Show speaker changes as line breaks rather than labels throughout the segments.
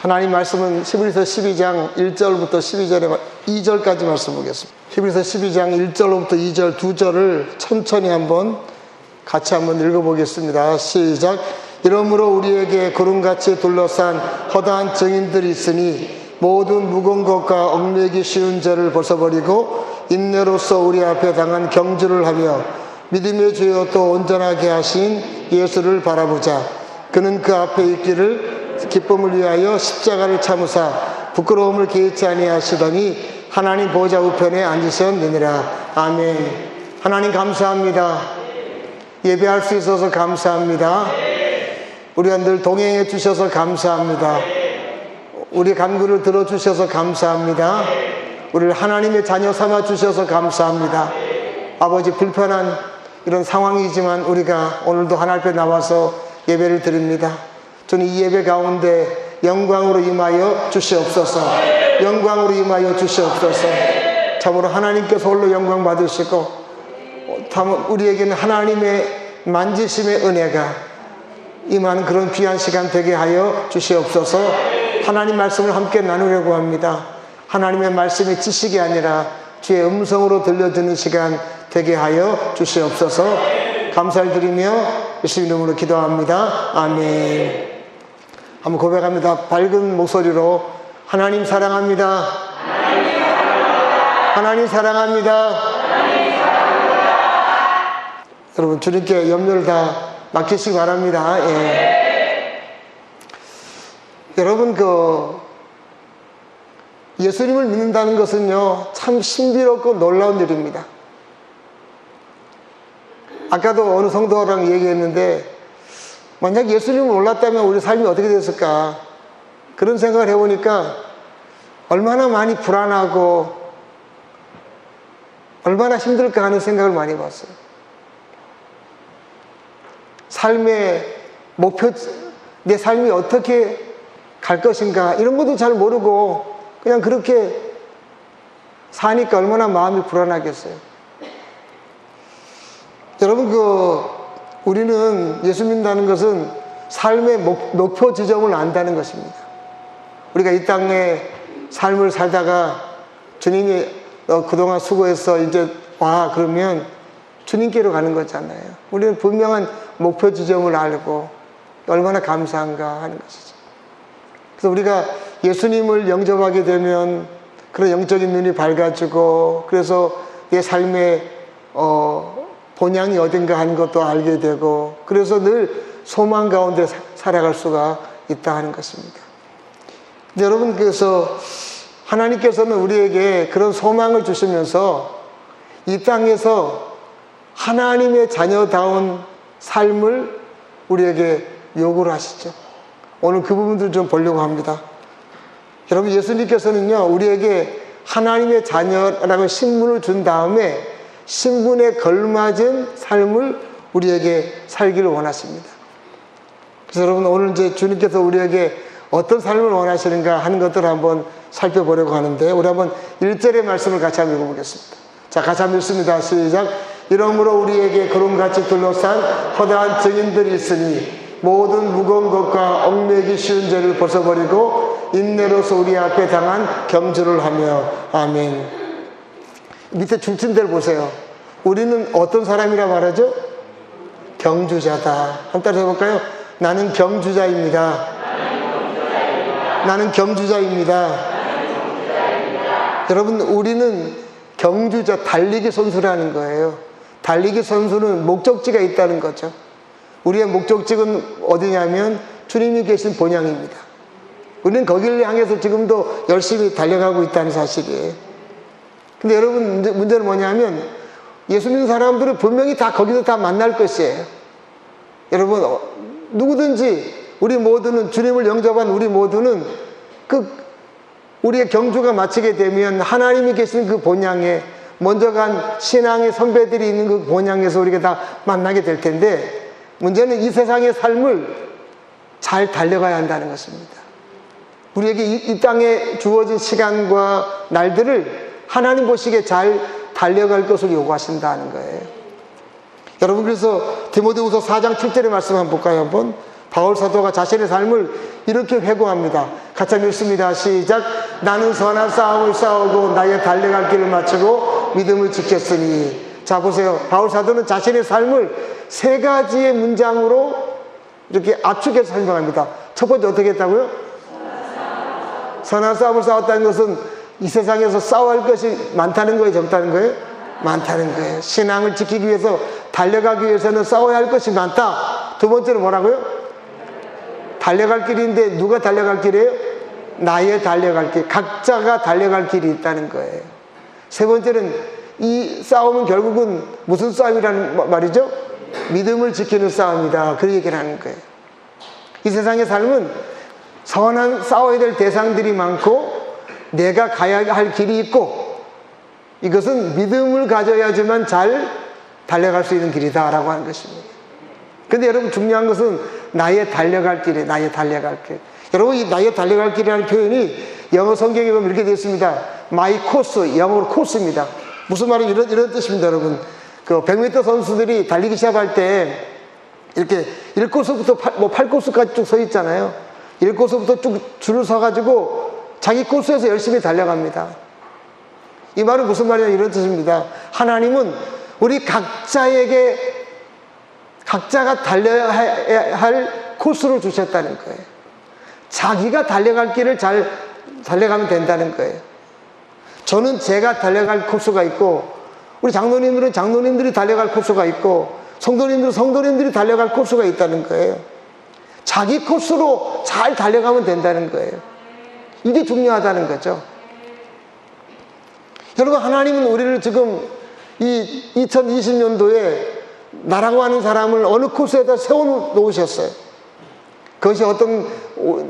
하나님 말씀은 히브리서 12장 1절부터 2절까지 말씀 보겠습니다. 히브리서 12장 1절부터 2절 두 절을 천천히 같이 한번 읽어보겠습니다. 시작. 이러므로 우리에게 구름같이 둘러싼 허다한 증인들이 있으니 모든 무거운 것과 얽매이기 쉬운 죄를 벗어버리고 인내로서 우리 앞에 당한 경주를 하며 믿음의 주여 또 온전하게 하신 예수를 바라보자. 그는 그 앞에 있기를 기쁨을 위하여 십자가를 참으사 부끄러움을 개의치 아니하시더니 하나님 보좌 우편에 앉으셨느니라. 아멘. 하나님 감사합니다. 예배할 수 있어서 감사합니다. 우리와 늘 동행해 주셔서 감사합니다. 우리 간구를 들어주셔서 감사합니다. 우리를 하나님의 자녀 삼아 주셔서 감사합니다. 아버지, 불편한 이런 상황이지만 우리가 오늘도 하나님 앞에 나와서 예배를 드립니다. 저는 이 예배 가운데 영광으로 임하여 주시옵소서. 영광으로 임하여 주시옵소서. 참으로 하나님께서 홀로 영광 받으시고 우리에게는 하나님의 만지심의 은혜가 임하는 그런 귀한 시간 되게 하여 주시옵소서. 하나님 말씀을 함께 나누려고 합니다. 하나님의 말씀이 지식이 아니라 주의 음성으로 들려주는 시간 되게 하여 주시옵소서. 감사를 드리며 예수 이름으로 기도합니다. 아멘. 한번 고백합니다. 밝은 목소리로 하나님 사랑합니다. 하나님 사랑합니다. 여러분, 주님께 염려를 다 맡기시기 바랍니다. 예. 여러분, 예수님을 믿는다는 것은요, 참 신비롭고 놀라운 일입니다. 아까도 어느 성도랑 얘기했는데, 만약 예수님을 몰랐다면 우리 삶이 어떻게 됐을까? 그런 생각을 해보니까 얼마나 많이 불안하고 얼마나 힘들까 하는 생각을 많이 봤어요. 삶의 목표, 내 삶이 어떻게 갈 것인가 이런 것도 잘 모르고 그냥 그렇게 사니까 얼마나 마음이 불안하겠어요. 여러분, 우리는 예수 믿는다는 것은 삶의 목표 지점을 안다는 것입니다. 우리가 이 땅에 삶을 살다가 주님이 그동안 수고해서 이제 와 그러면 주님께로 가는 거잖아요. 우리는 분명한 목표 지점을 알고 얼마나 감사한가 하는 것이죠. 그래서 우리가 예수님을 영접하게 되면 그런 영적인 눈이 밝아지고 그래서 내 삶의 본향이 어딘가 하는 것도 알게 되고 그래서 늘 소망 가운데 살아갈 수가 있다 하는 것입니다. 근데 여러분, 그래서 하나님께서는 우리에게 그런 소망을 주시면서 이 땅에서 하나님의 자녀다운 삶을 우리에게 요구를 하시죠. 오늘 그 부분들을 좀 보려고 합니다. 여러분, 예수님께서는요, 우리에게 하나님의 자녀라는 신분을 준 다음에 신분에 걸맞은 삶을 우리에게 살기를 원하십니다. 그래서 여러분, 오늘 이제 주님께서 우리에게 어떤 삶을 원하시는가 하는 것들을 한번 살펴보려고 하는데, 우리 한번 1절의 말씀을 같이 한번 읽어보겠습니다. 자, 같이 한번 읽습니다. 시작. 이러므로 우리에게 구름같이 둘러싼 허다한 증인들이 있으니 모든 무거운 것과 얽매이기 쉬운 죄를 벗어버리고 인내로서 우리 앞에 당한 경주를 하며. 아멘. 밑에 중침대를 보세요. 우리는 어떤 사람이라 말하죠? 경주자다. 한 따라 해볼까요? 나는 경주자입니다. 나는 경주자입니다. 여러분, 우리는 경주자, 달리기 선수라는 거예요. 달리기 선수는 목적지가 있다는 거죠. 우리의 목적지는 어디냐면 주님이 계신 본향입니다. 우리는 거기를 향해서 지금도 열심히 달려가고 있다는 사실이에요. 근데 여러분, 문제는 뭐냐면 예수 믿는 사람들은 분명히 다 거기서 다 만날 것이에요. 여러분, 누구든지 우리 모두는, 주님을 영접한 우리 모두는 우리의 경주가 마치게 되면 하나님이 계신 그 본향에, 먼저 간 신앙의 선배들이 있는 그 본향에서 우리가 다 만나게 될 텐데, 문제는 이 세상의 삶을 잘 달려가야 한다는 것입니다. 우리에게 이 땅에 주어진 시간과 날들을 하나님 보시기에 잘 달려갈 것을 요구하신다는 거예요. 여러분, 그래서 디모데후서 4장 7절의 말씀 한번 볼까요? 한번 바울 사도가 자신의 삶을 이렇게 회고합니다. 같이 읽습니다. 시작. 나는 선한 싸움을 싸우고 나의 달려갈 길을 마치고 믿음을 지켰으니. 자, 보세요. 바울 사도는 자신의 삶을 세 가지의 문장으로 이렇게 압축해서 설명합니다. 첫 번째 어떻게 했다고요? 선한 싸움을 싸웠다는 것은 이 세상에서 싸워야 할 것이 많다는 거예요? 적다는 거예요? 많다는 거예요. 신앙을 지키기 위해서, 달려가기 위해서는 싸워야 할 것이 많다. 두 번째는 뭐라고요? 달려갈 길인데 누가 달려갈 길이에요? 나의 달려갈 길. 각자가 달려갈 길이 있다는 거예요. 세 번째는 이 싸움은 결국은 무슨 싸움이라는 말이죠? 믿음을 지키는 싸움이다. 그 얘기를 하는 거예요. 이 세상의 삶은 선한 싸워야 될 대상들이 많고 내가 가야 할 길이 있고 이것은 믿음을 가져야지만 잘 달려갈 수 있는 길이다 라고 하는 것입니다. 근데 여러분 중요한 것은 나의 달려갈 길이에요. 나의 달려갈 길. 여러분 이 나의 달려갈 길이라는 표현이 영어 성경에 보면 이렇게 되어 있습니다. My course, 영어로 코스입니다. 무슨 말은 이런 뜻입니다. 여러분 그 100m 선수들이 달리기 시작할 때 이렇게 1코스부터 8코스까지 쭉 서 있잖아요. 1코스부터 쭉 줄을 서가지고 자기 코스에서 열심히 달려갑니다. 이 말은 무슨 말이냐 이런 뜻입니다. 하나님은 우리 각자가 달려야 할 코스를 주셨다는 거예요. 자기가 달려갈 길을 잘 달려가면 된다는 거예요. 저는 제가 달려갈 코스가 있고 우리 장로님들은 장로님들이 달려갈 코스가 있고 성도님들은 성도님들이 달려갈 코스가 있다는 거예요. 자기 코스로 잘 달려가면 된다는 거예요. 이게 중요하다는 거죠. 여러분 하나님은 우리를 지금 이 2020년도에 나라고 하는 사람을 어느 코스에다 세워놓으셨어요. 그것이 어떤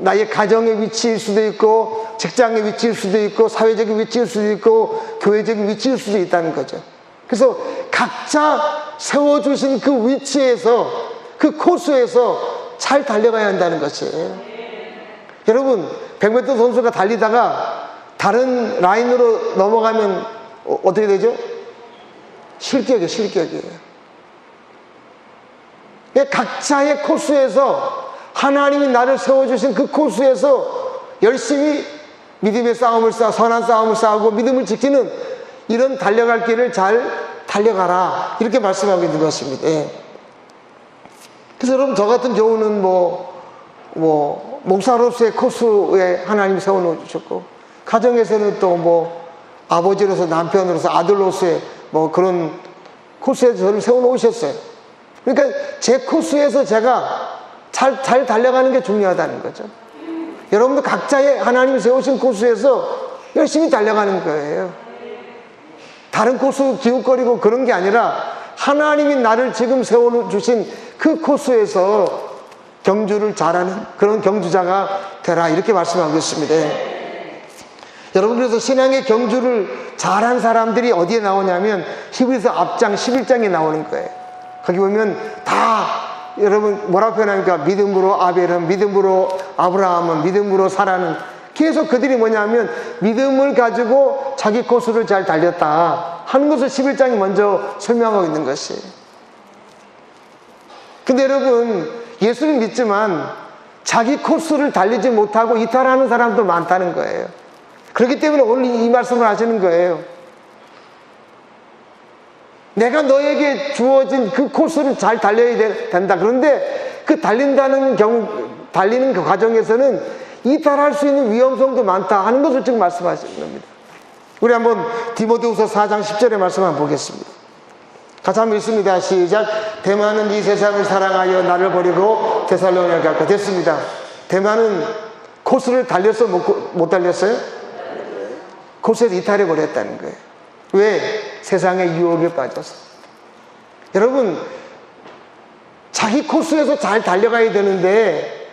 나의 가정의 위치일 수도 있고 직장의 위치일 수도 있고 사회적인 위치일 수도 있고 교회적인 위치일 수도 있다는 거죠. 그래서 각자 세워주신 그 위치에서 그 코스에서 잘 달려가야 한다는 것이에요. 여러분 100m 선수가 달리다가 다른 라인으로 넘어가면 어떻게 되죠? 실격이에요. 각자의 코스에서 하나님이 나를 세워주신 그 코스에서 열심히 믿음의 싸움을 선한 싸움을 싸우고 믿음을 지키는 이런 달려갈 길을 잘 달려가라 이렇게 말씀하고 있는 것입니다. 예. 그래서 여러분 저 같은 경우는 목사로서의 코스에 하나님이 세워놓으셨고 가정에서는 또 아버지로서 남편으로서 아들로서의 그런 코스에 저를 세워놓으셨어요. 그러니까 제 코스에서 제가 잘 달려가는 게 중요하다는 거죠. 여러분도 각자의 하나님이 세우신 코스에서 열심히 달려가는 거예요. 다른 코스 기웃거리고 그런 게 아니라 하나님이 나를 지금 세워주신 그 코스에서 경주를 잘하는 그런 경주자가 되라 이렇게 말씀하고 있습니다. 여러분 그래서 신앙의 경주를 잘한 사람들이 어디에 나오냐면 히브리서 앞장 11장에 나오는 거예요. 거기 보면 다 여러분 뭐라고 표현하니까 믿음으로 아벨은, 믿음으로 아브라함은, 믿음으로 사라는 계속 그들이 뭐냐면 믿음을 가지고 자기 코스를 잘 달렸다 하는 것을 11장이 먼저 설명하고 있는 것이에요. 근데 여러분 예수를 믿지만 자기 코스를 달리지 못하고 이탈하는 사람도 많다는 거예요. 그렇기 때문에 오늘 이 말씀을 하시는 거예요. 내가 너에게 주어진 그 코스를 잘 달려야 된다. 그런데 그 달리는 그 과정에서는 이탈할 수 있는 위험성도 많다 하는 것을 지금 말씀하시는 겁니다. 우리 한번 디모데후서 4장 10절의 말씀 한번 보겠습니다. 같이 한번 읽습니다. 시작. 대만은 이 세상을 사랑하여 나를 버리고 데살로니가에 갔고. 됐습니다. 대만은 코스를 달렸어? 못 달렸어요? 코스에서 이탈해 버렸다는 거예요. 왜? 세상의 유혹에 빠져서. 여러분 자기 코스에서 잘 달려가야 되는데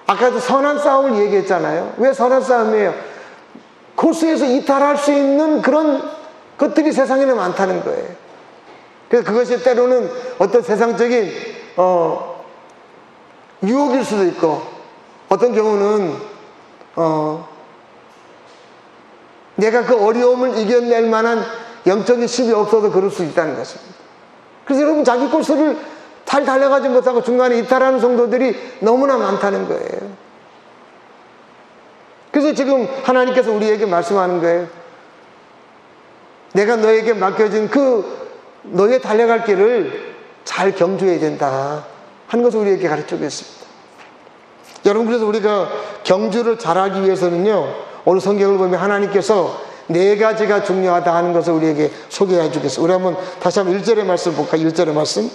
아까도 선한 싸움을 얘기했잖아요. 왜 선한 싸움이에요? 코스에서 이탈할 수 있는 그런 것들이 세상에는 많다는 거예요. 그래서 그것이 때로는 어떤 세상적인 유혹일 수도 있고 어떤 경우는 내가 그 어려움을 이겨낼 만한 영적인 힘이 없어도 그럴 수 있다는 것입니다. 그래서 여러분 자기 코스를 잘 달려가지 못하고 중간에 이탈하는 성도들이 너무나 많다는 거예요. 그래서 지금 하나님께서 우리에게 말씀하는 거예요. 내가 너에게 맡겨진 그 너의 달려갈 길을 잘 경주해야 된다 하는 것을 우리에게 가르쳐주고 있습니다. 여러분, 그래서 우리가 경주를 잘하기 위해서는요, 오늘 성경을 보면 하나님께서 4가지가 중요하다 하는 것을 우리에게 소개해 주겠습니다. 우리 한번 다시 한번 1절의 말씀 볼까요? 1절의 말씀.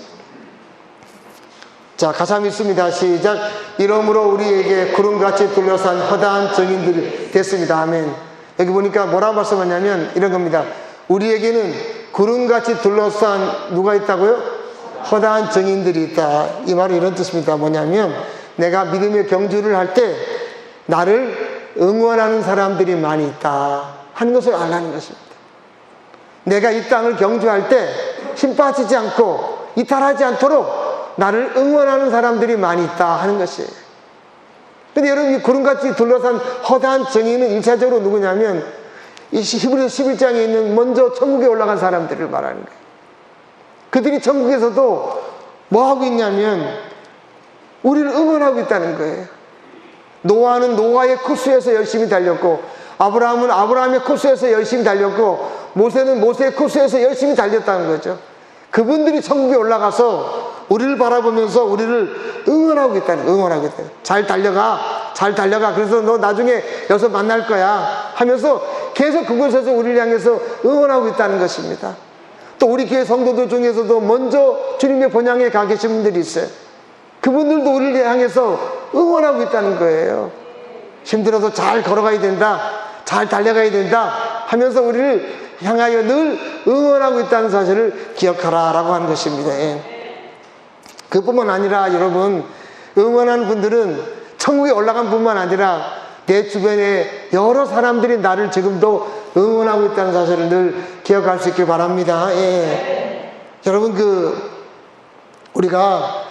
자, 같이 한번 읽습니다. 시작. 이러므로 우리에게 구름같이 둘러싼 허다한 증인들이 됐습니다. 아멘. 여기 보니까 뭐라고 말씀하냐면 이런 겁니다. 우리에게는 구름같이 둘러싼 누가 있다고요? 허다한 증인들이 있다. 이 말은 이런 뜻입니다. 뭐냐면 내가 믿음의 경주를 할 때 나를 응원하는 사람들이 많이 있다 하는 것을 알라는 것입니다. 내가 이 땅을 경주할 때 힘 빠지지 않고 이탈하지 않도록 나를 응원하는 사람들이 많이 있다 하는 것이에요. 근데 여러분, 이 구름같이 둘러싼 허다한 증인은 1차적으로 누구냐면 이 히브리서 11장에 있는 먼저 천국에 올라간 사람들을 말하는 거예요. 그들이 천국에서도 뭐 하고 있냐면 우리를 응원하고 있다는 거예요. 노아는 노아의 코스에서 열심히 달렸고, 아브라함은 아브라함의 코스에서 열심히 달렸고, 모세는 모세의 코스에서 열심히 달렸다는 거죠. 그분들이 천국에 올라가서 우리를 바라보면서 우리를 응원하고 있다는 거예요. 응원하고 있다는 거예요. 잘 달려가, 잘 달려가. 그래서 너 나중에 여기서 만날 거야 하면서 계속 그곳에서 우리를 향해서 응원하고 있다는 것입니다. 또 우리 교회 성도들 중에서도 먼저 주님의 본향에 가 계신 분들이 있어요. 그분들도 우리를 향해서 응원하고 있다는 거예요. 힘들어도 잘 걸어가야 된다, 잘 달려가야 된다 하면서 우리를 향하여 늘 응원하고 있다는 사실을 기억하라 라고 하는 것입니다. 그뿐만 아니라 여러분, 응원하는 분들은 천국에 올라간 뿐만 아니라 내 주변에 여러 사람들이 나를 지금도 응원하고 있다는 사실을 늘 기억할 수 있길 바랍니다. 여러분, 우리가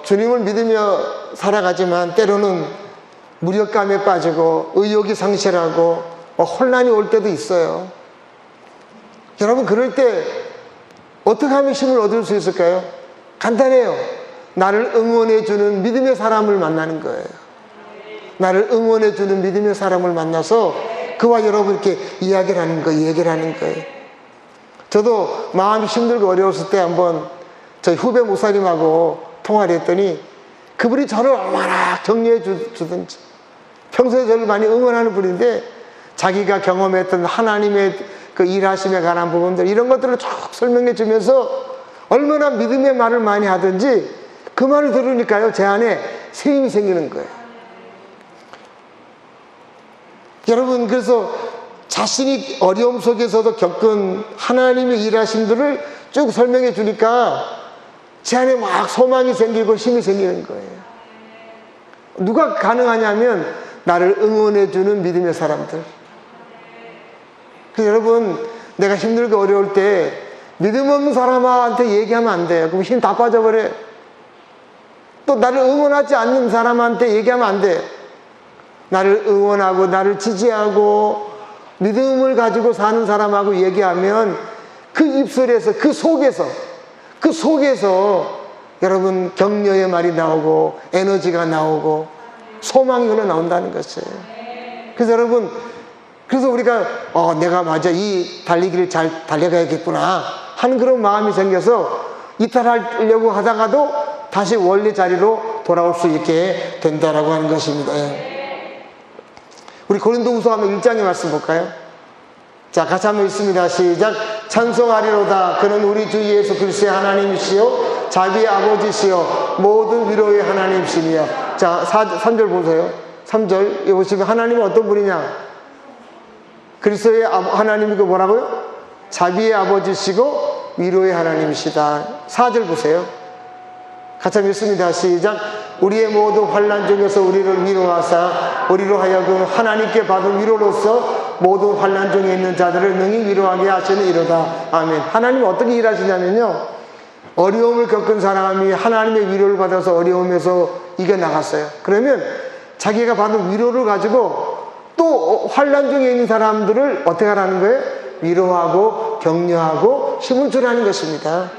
주님을 믿으며 살아가지만 때로는 무력감에 빠지고 의욕이 상실하고 혼란이 올 때도 있어요. 여러분, 그럴 때 어떻게 하면 힘을 얻을 수 있을까요? 간단해요. 나를 응원해주는 믿음의 사람을 만나는 거예요. 나를 응원해주는 믿음의 사람을 만나서 그와 여러분 이렇게 이야기를 하는 거예요. 얘기를 하는 거예요. 저도 마음이 힘들고 어려웠을 때 한번 저희 후배 목사님하고 통화를 했더니 그분이 저를 얼마나 격려해 주든지, 평소에 저를 많이 응원하는 분인데 자기가 경험했던 하나님의 그 일하심에 관한 부분들, 이런 것들을 쭉 설명해 주면서 얼마나 믿음의 말을 많이 하든지 그 말을 들으니까요, 제 안에 새 힘이 생기는 거예요. 여러분, 그래서 자신이 어려움 속에서도 겪은 하나님의 일하심들을 쭉 설명해 주니까 제 안에 막 소망이 생기고 힘이 생기는 거예요. 누가 가능하냐면 나를 응원해 주는 믿음의 사람들. 그래서 여러분, 내가 힘들고 어려울 때 믿음 없는 사람한테 얘기하면 안 돼요. 그럼 힘 다 빠져버려요. 또 나를 응원하지 않는 사람한테 얘기하면 안 돼요. 나를 응원하고 나를 지지하고 믿음을 가지고 사는 사람하고 얘기하면 그 입술에서, 그 속에서 여러분 격려의 말이 나오고 에너지가 나오고 소망이 흘러나온다는 것이에요. 그래서 여러분, 그래서 우리가 내가 맞아 이 달리기를 잘 달려가야겠구나 하는 그런 마음이 생겨서 이탈하려고 하다가도 다시 원래 자리로 돌아올 수 있게 된다라고 하는 것입니다. 우리 고린도후서 한번 1장의 말씀 볼까요? 자, 같이 한번 읽습니다. 시작. 찬송하리로다. 그는 우리 주 예수 그리스도의 하나님이시요 자비의 아버지시요 모든 위로의 하나님이시며. 자, 3절 보세요. 3절 여기 보시면 하나님은 어떤 분이냐? 그리스도의 하나님이고 뭐라고요? 자비의 아버지시고 위로의 하나님이시다. 4절 보세요. 같이 한번 읽습니다. 시작. 우리의 모든 환난 중에서 우리를 위로하사 우리로 하여금 하나님께 받은 위로로서 모든 환난 중에 있는 자들을 능히 위로하게 하시는 이로다. 아멘. 하나님은 어떻게 일하시냐면요, 어려움을 겪은 사람이 하나님의 위로를 받아서 어려움에서 이겨나갔어요. 그러면 자기가 받은 위로를 가지고 또 환난 중에 있는 사람들을 어떻게 하라는 거예요? 위로하고 격려하고 힘을 주라는 것입니다.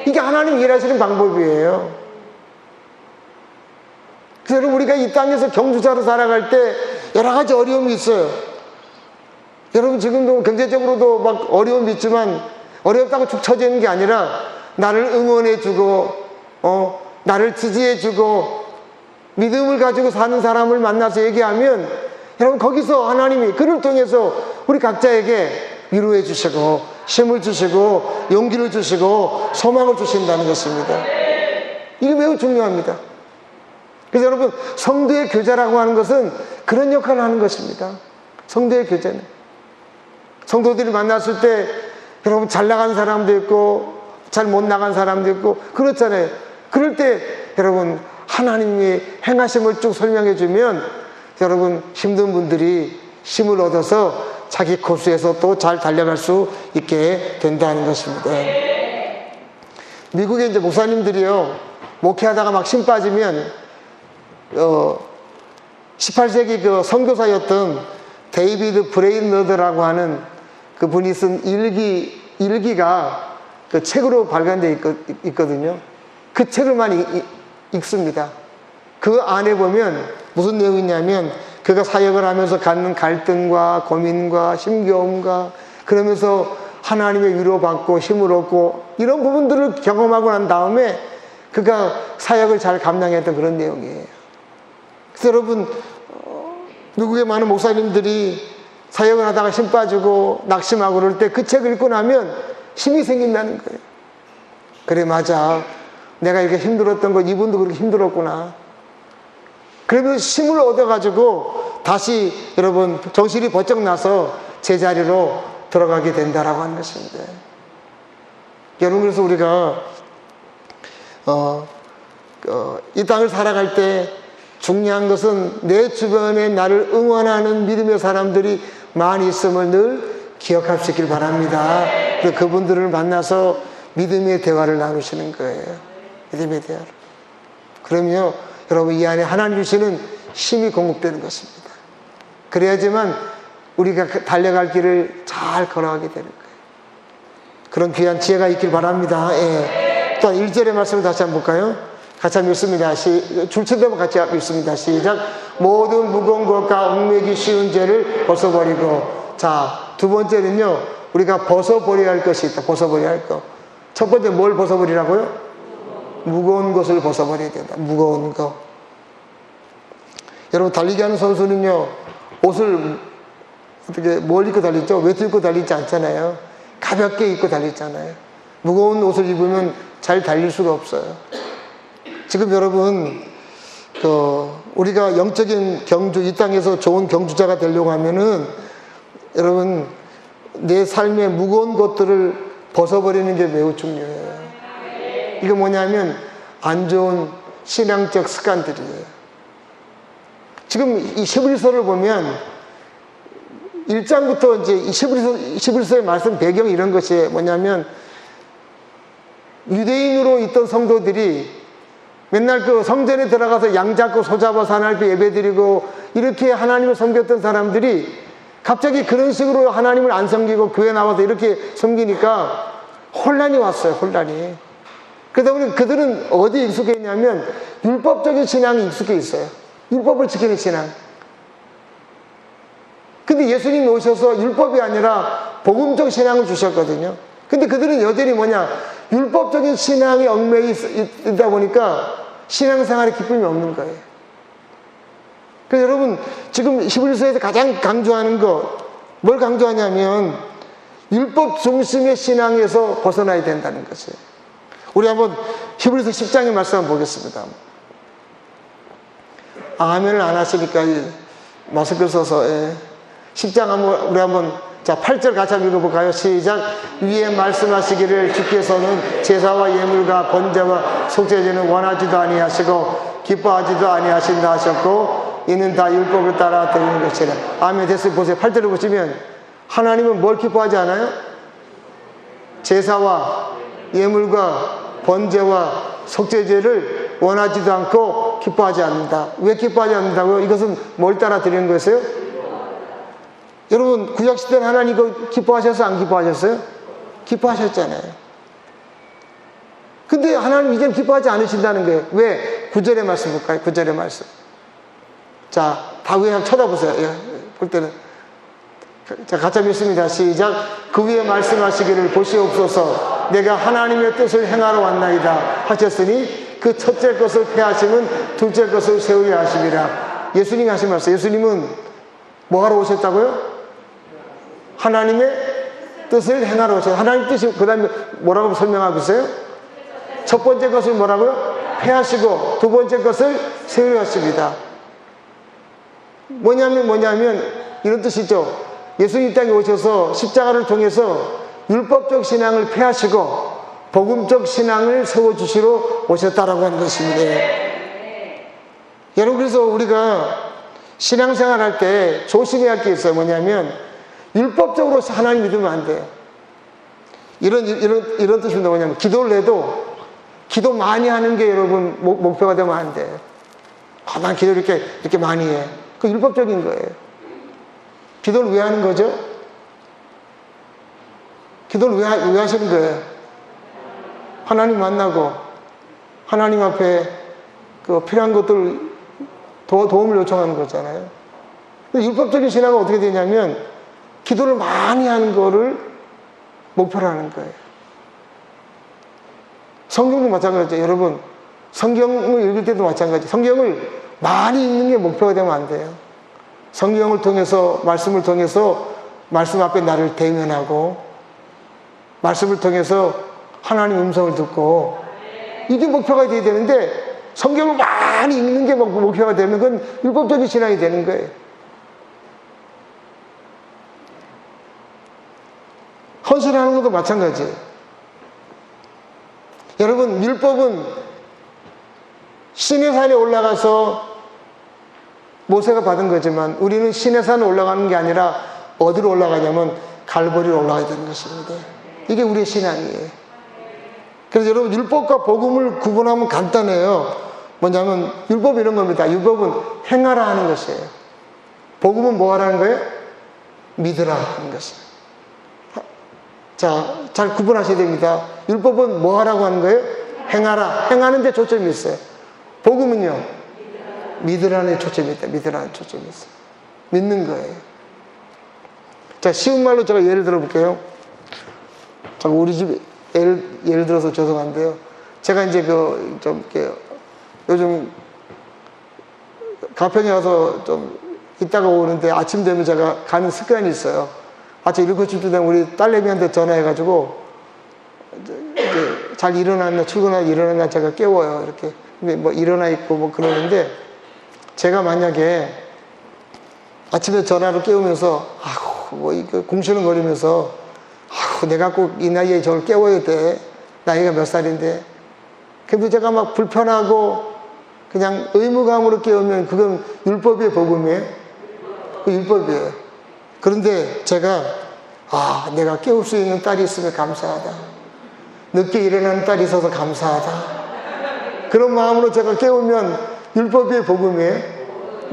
이게 하나님 일하시는 방법이에요. 그래서 여러분, 우리가 이 땅에서 경주자로 살아갈 때 여러 가지 어려움이 있어요. 여러분, 지금도 경제적으로도 막 어려움이 있지만 어렵다고 축 처지는 게 아니라 나를 응원해주고 나를 지지해주고 믿음을 가지고 사는 사람을 만나서 얘기하면 여러분, 거기서 하나님이 그를 통해서 우리 각자에게 위로해 주시고 힘을 주시고 용기를 주시고 소망을 주신다는 것입니다. 이게 매우 중요합니다. 그래서 여러분, 성도의 교제라고 하는 것은 그런 역할을 하는 것입니다. 성도의 교제는 성도들이 만났을 때 여러분, 잘 나간 사람도 있고 잘 못 나간 사람도 있고 그렇잖아요. 그럴 때 여러분, 하나님이 행하심을 쭉 설명해 주면 여러분, 힘든 분들이 힘을 얻어서 자기 코스에서 또 잘 달려갈 수 있게 된다는 것입니다. 미국의 이제 목사님들이요, 목회하다가 막 힘 빠지면 18세기 그 선교사였던 데이비드 브레인너드라고 하는 그 분이 쓴 일기가 그 책으로 발간되어 있거든요. 그 책을 많이 읽습니다. 그 안에 보면 무슨 내용이 있냐면, 그가 사역을 하면서 갖는 갈등과 고민과 힘겨움과 그러면서 하나님의 위로받고 힘을 얻고 이런 부분들을 경험하고 난 다음에 그가 사역을 잘 감당했던 그런 내용이에요. 그래서 여러분, 미국의 많은 목사님들이 사역을 하다가 힘 빠지고 낙심하고 그럴 때 그 책을 읽고 나면 힘이 생긴다는 거예요. 그래, 맞아, 내가 이렇게 힘들었던 거 이분도 그렇게 힘들었구나. 그러면서 힘을 얻어가지고 다시 여러분, 정신이 번쩍 나서 제자리로 들어가게 된다라고 하는 것입니다. 여러분, 그래서 우리가 이 땅을 살아갈 때 중요한 것은 내 주변에 나를 응원하는 믿음의 사람들이 많이 있음을 늘 기억할 수 있길 바랍니다. 그래서 그분들을 만나서 믿음의 대화를 나누시는 거예요. 믿음의 대화를. 그러면 여러분, 이 안에 하나님 주시는 힘이 공급되는 것입니다. 그래야지만 우리가 달려갈 길을 잘 걸어가게 되는 거예요. 그런 귀한 지혜가 있길 바랍니다. 예. 또한 1절의 말씀을 다시 한번 볼까요? 같이 한번 읽습니다. 줄쳐대면 같이 읽습니다. 시작. 모든 무거운 것과 얽매기 쉬운 죄를 벗어버리고. 자, 두 번째는요, 우리가 벗어버려야 할 것이 있다. 벗어버려야 할 것. 첫 번째, 뭘 벗어버리라고요? 무거운 것을 벗어버려야 된다. 무거운 것. 여러분, 달리기 하는 선수는요, 옷을 어떻게 뭘 입고 달리죠? 외투 입고 달리지 않잖아요. 가볍게 입고 달리잖아요. 무거운 옷을 입으면 잘 달릴 수가 없어요. 지금 여러분, 우리가 영적인 경주, 이 땅에서 좋은 경주자가 되려고 하면은 여러분, 내 삶의 무거운 것들을 벗어버리는 게 매우 중요해요. 이게 뭐냐면 안 좋은 신앙적 습관들이에요. 지금 이 11서를 보면 1장부터 이제 11서의 말씀 배경 이런 것이 뭐냐면, 유대인으로 있던 성도들이 맨날 그 성전에 들어가서 양 잡고 소 잡아 사날비 예배드리고 이렇게 하나님을 섬겼던 사람들이 갑자기 그런 식으로 하나님을 안 섬기고 교회 나와서 이렇게 섬기니까 혼란이 왔어요. 혼란이. 그러다 보니 그들은 어디에 익숙해 있냐면 율법적인 신앙이 익숙해 있어요. 율법을 지키는 신앙. 근데 예수님이 오셔서 율법이 아니라 복음적 신앙을 주셨거든요. 근데 그들은 여전히 뭐냐, 율법적인 신앙에 얽매여 있다 보니까 신앙생활에 기쁨이 없는 거예요. 그래서 여러분, 지금 히브리서에서 가장 강조하는 거, 뭘 강조하냐면 율법 중심의 신앙에서 벗어나야 된다는 것이에요. 우리 한번 히브리서 10장의 말씀 한번 보겠습니다. 아멘을 안 하시니까 마스크를 써서 10장 한번 우리 한번, 자, 8절 같이 한번 읽어볼까요? 시작. 위에 말씀하시기를 주께서는 제사와 예물과 번제와 속죄제는 원하지도 아니하시고 기뻐하지도 아니하신다 하셨고 이는 다 율법을 따라 드리는 것이라. 아멘. 됐어요. 보세요. 8절을 보시면 하나님은 뭘 기뻐하지 않아요? 제사와 예물과 번제와 속죄제를 원하지도 않고 기뻐하지 않는다. 왜 기뻐하지 않는다고요? 이것은 뭘 따라 드리는 거였어요? 여러분, 구약시대는 하나님 이거 기뻐하셔서 안 기뻐하셨어요? 기뻐하셨잖아요. 근데 하나님 이제는 기뻐하지 않으신다는 거예요. 왜? 9절의 말씀 볼까요? 9절의 말씀. 자, 다 위에 한번 쳐다보세요. 예, 볼 때는. 자, 같이 믿습니다. 시작. 그 위에 말씀하시기를 보시옵소서. 내가 하나님의 뜻을 행하러 왔나이다 하셨으니 그 첫째 것을 폐하시면 둘째 것을 세우려 하심이라. 예수님이 하신 말씀. 예수님은 뭐 하러 오셨다고요? 하나님의 뜻을 행하러 오셨어요. 하나님 뜻이 그 다음에 뭐라고 설명하고 있어요? 첫 번째 것을 뭐라고요? 폐하시고 두 번째 것을 세우려 하십니다. 뭐냐면 이런 뜻이죠. 예수님 이 땅에 오셔서 십자가를 통해서 율법적 신앙을 폐하시고 복음적 신앙을 세워주시러 오셨다라고 하는 것입니다. 여러분, 그래서 우리가 신앙생활 할 때 조심해야 할 게 있어요. 뭐냐면 율법적으로 하나님 믿으면 안 돼요. 이런 뜻입니다. 뭐냐면 기도를 해도 기도 많이 하는 게 여러분 목표가 되면 안 돼요. 난 기도를 이렇게 많이 해. 그 율법적인 거예요. 기도를 왜 하는 거죠? 기도를 왜 하시는 거예요? 하나님 만나고 하나님 앞에 그 필요한 것들 도움을 요청하는 거잖아요. 근데 율법적인 신앙은 어떻게 되냐면 기도를 많이 하는 거를 목표로 하는 거예요. 성경도 마찬가지죠. 여러분, 성경을 읽을 때도 마찬가지. 성경을 많이 읽는 게 목표가 되면 안 돼요. 성경을 통해서, 말씀을 통해서 말씀 앞에 나를 대면하고 말씀을 통해서 하나님 음성을 듣고 이게 목표가 돼야 되는데 성경을 많이 읽는 게 목표가 되면 그건 율법적인 신앙이 되는 거예요. 헌신하는 것도 마찬가지예요. 여러분, 율법은 시내산에 올라가서 모세가 받은 거지만 우리는 시내산에 올라가는 게 아니라 어디로 올라가냐면 갈보리로 올라가야 되는 것입니다. 이게 우리의 신앙이에요. 그래서 여러분, 율법과 복음을 구분하면 간단해요. 뭐냐면 율법은 이런 겁니다. 율법은 행하라 하는 것이에요. 복음은 뭐 하라는 거예요? 믿으라 하는 것이에요. 자, 잘 구분하셔야 됩니다. 율법은 뭐 하라고 하는 거예요? 행하라. 행하는 데 초점이 있어요. 복음은요? 믿으라는 초점이 있다. 믿으라는 초점이 있어요. 믿는 거예요. 자, 쉬운 말로 제가 예를 들어 볼게요. 자, 우리 집 예를 들어서 죄송한데요. 제가 이제 요즘 가평에 와서 좀 있다가 오는데 아침 되면 제가 가는 습관이 있어요. 아침 7시쯤 되면 우리 딸내미한테 전화해가지고 잘 일어났나, 출근하고 일어났나 제가 깨워요. 이렇게. 근데 뭐 일어나 있고 뭐 그러는데 제가 만약에 아침에 전화로 깨우면서 뭐 이거 궁시렁거리면서 내가 꼭 이 나이에 저를 깨워야 돼. 나이가 몇 살인데. 근데 제가 막 불편하고 그냥 의무감으로 깨우면 그건 율법의 복음이에요. 그 율법이에요. 그런데 제가 내가 깨울 수 있는 딸이 있으면 감사하다. 늦게 일어나는 딸이 있어서 감사하다. 그런 마음으로 제가 깨우면 율법의 복음이에요.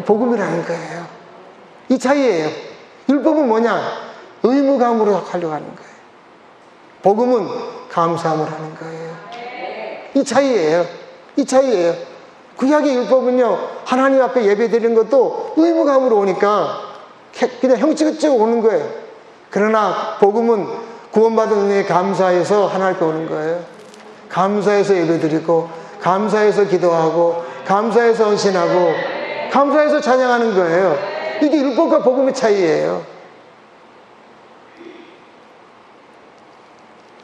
복음이라는 거예요. 이 차이예요. 율법은 뭐냐? 의무감으로 하려고 하는 거예요. 복음은 감사함을 하는 거예요. 이 차이예요. 이 차이예요. 구약의 율법은요, 하나님 앞에 예배 드리는 것도 의무감으로 오니까 그냥 형식적으로 오는 거예요. 그러나 복음은 구원받은 은혜에 감사해서 하나님께 오는 거예요. 감사해서 예배 드리고, 감사해서 기도하고, 감사해서 헌신하고, 감사해서 찬양하는 거예요. 이게 율법과 복음의 차이예요.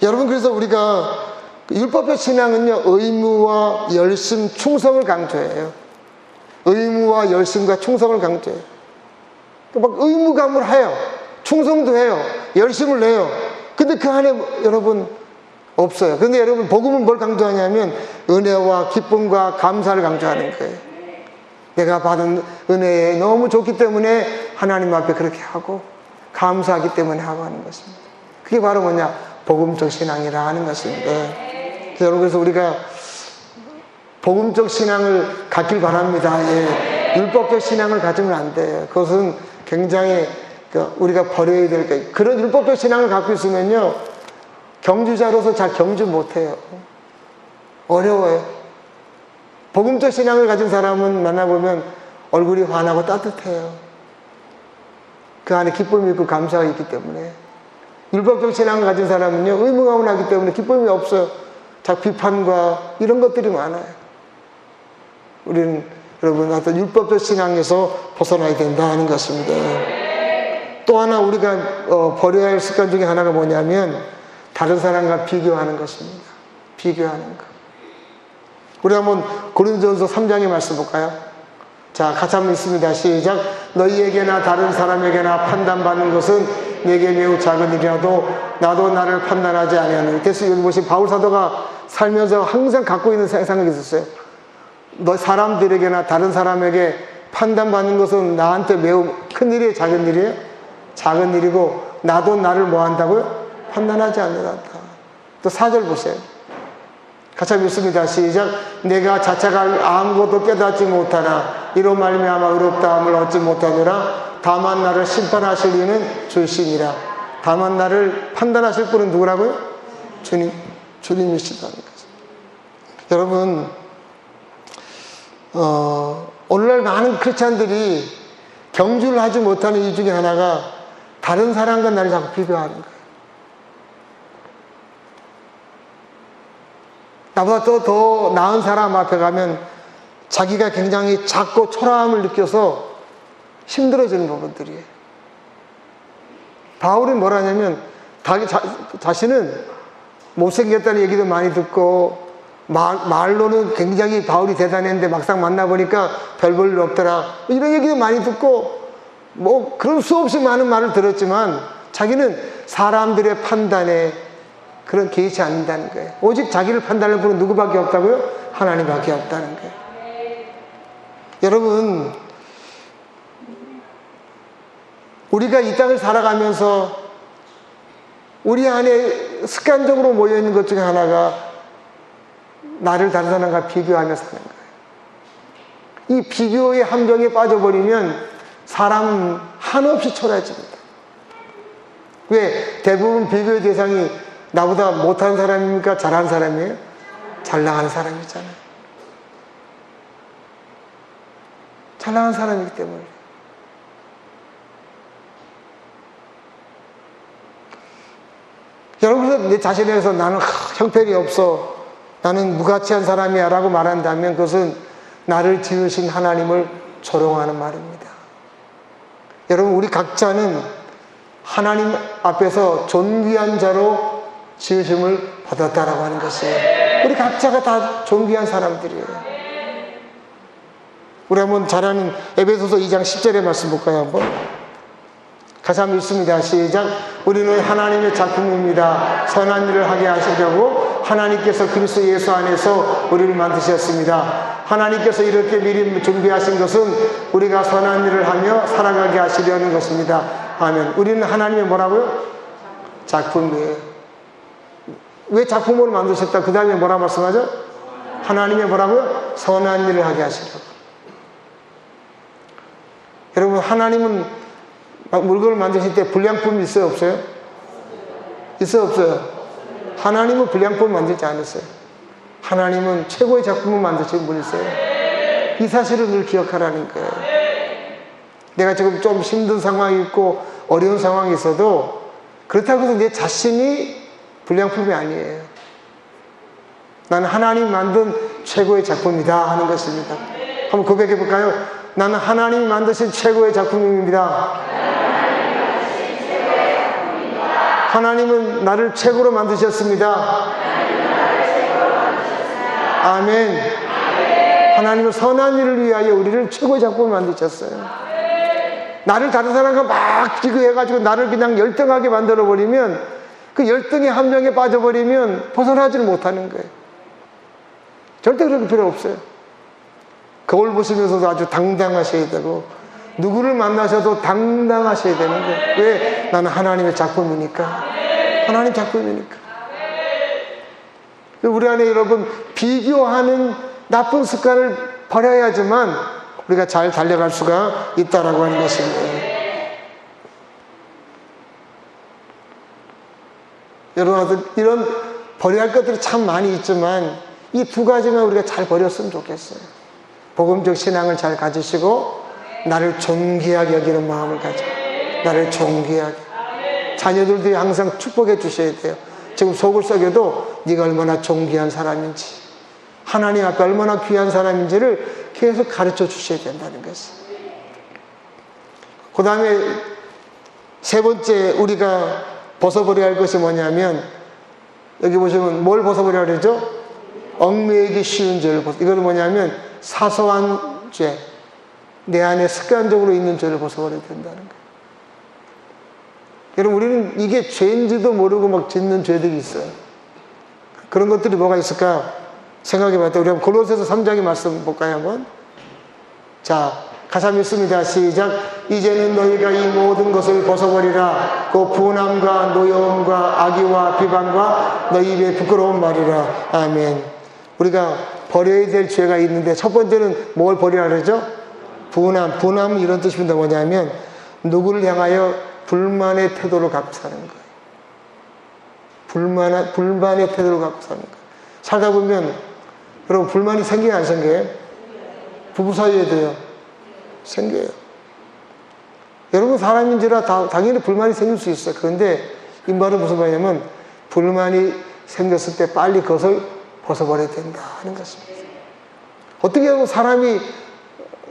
여러분, 그래서 우리가 율법적 신앙은요, 의무와 열심, 충성을 강조해요. 의무와 열심과 충성을 강조해요. 막 의무감을 해요. 충성도 해요. 열심을 내요. 근데 그 안에 여러분 없어요. 근데 여러분, 복음은 뭘 강조하냐면 은혜와 기쁨과 감사를 강조하는 거예요. 내가 받은 은혜에 너무 좋기 때문에 하나님 앞에 그렇게 하고, 감사하기 때문에 하고 하는 것입니다. 그게 바로 뭐냐? 복음적 신앙이라 하는 것입니다. 여러분, 그래서 우리가 복음적 신앙을 갖길 바랍니다. 예. 율법적 신앙을 가지면 안 돼요. 그것은 굉장히 우리가 버려야 될 거예요. 그런 율법적 신앙을 갖고 있으면요, 경주자로서 잘 경주 못해요. 어려워요. 복음적 신앙을 가진 사람은 만나보면 얼굴이 환하고 따뜻해요. 그 안에 기쁨이 있고 감사가 있기 때문에. 율법적 신앙을 가진 사람은요, 의무가문하기 때문에 기쁨이 없어요. 자꾸 비판과 이런 것들이 많아요. 우리는 여러분 어떤 율법적 신앙에서 벗어나야 된다 하는 것입니다. 또 하나 우리가 버려야 할 습관 중에 하나가 뭐냐면 다른 사람과 비교하는 것입니다. 비교하는 것. 우리 한번 고린도전서 3장의 말씀 볼까요? 자, 같이 한번 읽습니다. 시작. 너희에게나 다른 사람에게나 판단받는 것은 내게 매우 작은 일이라도 나도 나를 판단하지 아니하노니. 그래서 여기 보시면 바울 사도가 살면서 항상 갖고 있는 생각이 있었어요. 너 사람들에게나 다른 사람에게 판단받는 것은 나한테 매우 큰 일이에요? 작은 일이에요? 작은 일이고 나도 나를 뭐 한다고요? 판단하지 않는다. 또 4절 보세요. 같이 읽습니다. 시작. 내가 자체가 아무것도 깨닫지 못하나 이로 말미암아 의롭다함을 얻지 못하노라. 다만 나를 심판하실 이는 주시니라. 다만 나를 판단하실 분은 누구라고요? 주님이시다는 거죠. 여러분, 오늘날 많은 크리스찬들이 경주를 하지 못하는 이유 중에 하나가 다른 사람과 나를 자꾸 비교하는 거예요. 나보다 더 나은 사람 앞에 가면 자기가 굉장히 작고 초라함을 느껴서 힘들어지는 부분들이에요. 바울이 뭐라 하냐면 자신은 못생겼다는 얘기도 많이 듣고 말로는 굉장히 바울이 대단했는데 막상 만나보니까 별 볼 일 없더라 이런 얘기도 많이 듣고 뭐 그런 수없이 많은 말을 들었지만 자기는 사람들의 판단에 그런 개의치 않는다는 거예요. 오직 자기를 판단할 분은 누구밖에 없다고요? 하나님밖에 없다는 거예요. 여러분, 우리가 이 땅을 살아가면서 우리 안에 습관적으로 모여있는 것 중에 하나가 나를 다른 사람과 비교하며 사는 거예요. 이 비교의 함정에 빠져버리면 사람은 한없이 초라해집니다. 왜? 대부분 비교의 대상이 나보다 못하는 사람입니까? 잘하는 사람이에요? 잘 나가는 사람이잖아요. 잘 나가는 사람이기 때문에. 여러분, 내 자신에 대해서 나는 형편이 없어, 나는 무가치한 사람이야 라고 말한다면 그것은 나를 지으신 하나님을 조롱하는 말입니다. 여러분, 우리 각자는 하나님 앞에서 존귀한 자로 지으심을 받았다라고 하는 것이에요. 우리 각자가 다 존귀한 사람들이에요. 우리 한번 잘 아는 에베소서 2장 10절의 말씀 볼까요? 한번 같이 한번 읽습니다. 시작. 우리는 하나님의 작품입니다. 선한 일을 하게 하시려고 하나님께서 그리스도 예수 안에서 우리를 만드셨습니다. 하나님께서 이렇게 미리 준비하신 것은 우리가 선한 일을 하며 살아가게 하시려는 것입니다. 아멘. 우리는 하나님의 뭐라고요? 작품이에요. 왜 작품으로 만드셨다? 그 다음에 뭐라 말씀하죠? 하나님의 뭐라고요? 선한 일을 하게 하시려고. 여러분, 하나님은 물건을 만드실 때 불량품이 있어요? 없어요? 있어요? 없어요? 하나님은 불량품을 만들지 않았어요. 하나님은 최고의 작품을 만드신 분이세요. 이 사실을 늘 기억하라는 거예요. 내가 지금 좀 힘든 상황이 있고 어려운 상황이 있어도 그렇다고 해서 내 자신이 불량품이 아니에요. 나는 하나님이 만든 최고의 작품이다 하는 것입니다. 한번 고백해 볼까요? 나는 하나님이 만드신 최고의 작품입니다. 하나님은 나를 최고로 만드셨습니다. 아멘. 하나님은 선한 일을 위하여 우리를 최고의 작품을 만드셨어요. 나를 다른 사람과 막 비교해가지고 나를 그냥 열등하게 만들어버리면 그 열등의 함정에 빠져버리면 벗어나지를 못하는 거예요. 절대 그럴 필요 없어요. 거울 보시면서도 아주 당당하셔야 되고 누구를 만나셔도 당당하셔야 되는 거예요. 왜? 나는 하나님의 작품이니까. 하나님 작품이니까. 우리 안에 여러분 비교하는 나쁜 습관을 버려야지만 우리가 잘 달려갈 수가 있다라고 하는 것입니다. 여러분, 이런 버려야 할 것들이 참 많이 있지만 이 두 가지만 우리가 잘 버렸으면 좋겠어요. 복음적 신앙을 잘 가지시고 나를 존귀하게 여기는 마음을 가져. 나를 존귀하게. 자녀들도 항상 축복해 주셔야 돼요. 지금 속을 썩여도 네가 얼마나 존귀한 사람인지, 하나님 앞에 얼마나 귀한 사람인지를 계속 가르쳐 주셔야 된다는 것이에요. 그 다음에 세 번째 우리가 벗어버려야 할 것이 뭐냐면, 여기 보시면 뭘 벗어버려야 그러죠? 얽매이기 쉬운 죄를 이건 뭐냐면 사소한 죄, 내 안에 습관적으로 있는 죄를 벗어버려야 된다는 거예요. 여러분, 우리는 이게 죄인지도 모르고 막 짓는 죄들이 있어요. 그런 것들이 뭐가 있을까 생각해 봤다. 우리 한번 골로새서 3장의 말씀 볼까요, 한번? 자, 가사 읽습니다. 시작. 이제는 너희가 이 모든 것을 벗어버리라. 그 분함과 노여움과 악의와 비방과 너희 입에 부끄러운 말이라. 아멘. 우리가 버려야 될 죄가 있는데, 첫 번째는 뭘 버리라 그러죠? 분함 이런 뜻입니다. 뭐냐면 누구를 향하여 불만의 태도를 갖고 사는 거예요. 불만의 태도를 갖고 사는 거예요. 살다 보면 여러분, 불만이 생겨요, 안 생겨요? 부부 사이에도요. 생겨요. 여러분, 사람인지라 당연히 불만이 생길 수 있어요. 그런데 이 말은 무슨 말이냐면, 불만이 생겼을 때 빨리 그것을 벗어버려야 된다 하는 것입니다. 어떻게 하고 사람이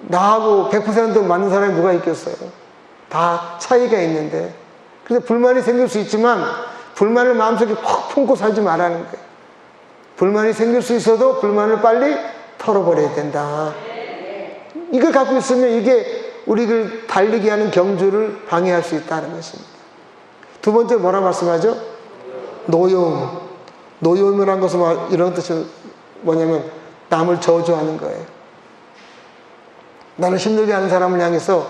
나하고 100% 맞는 사람이 누가 있겠어요? 다 차이가 있는데. 그래서 불만이 생길 수 있지만 불만을 마음속에 퍽 품고 살지 말라는 거예요. 불만이 생길 수 있어도 불만을 빨리 털어버려야 된다. 이걸 갖고 있으면 이게 우리를 달리게 하는 경주를 방해할 수 있다는 것입니다. 두 번째 뭐라 말씀하죠? 노여움. 노여움이라는 것은 이런 뜻이 뭐냐면 남을 저주하는 거예요. 나를 힘들게 하는 사람을 향해서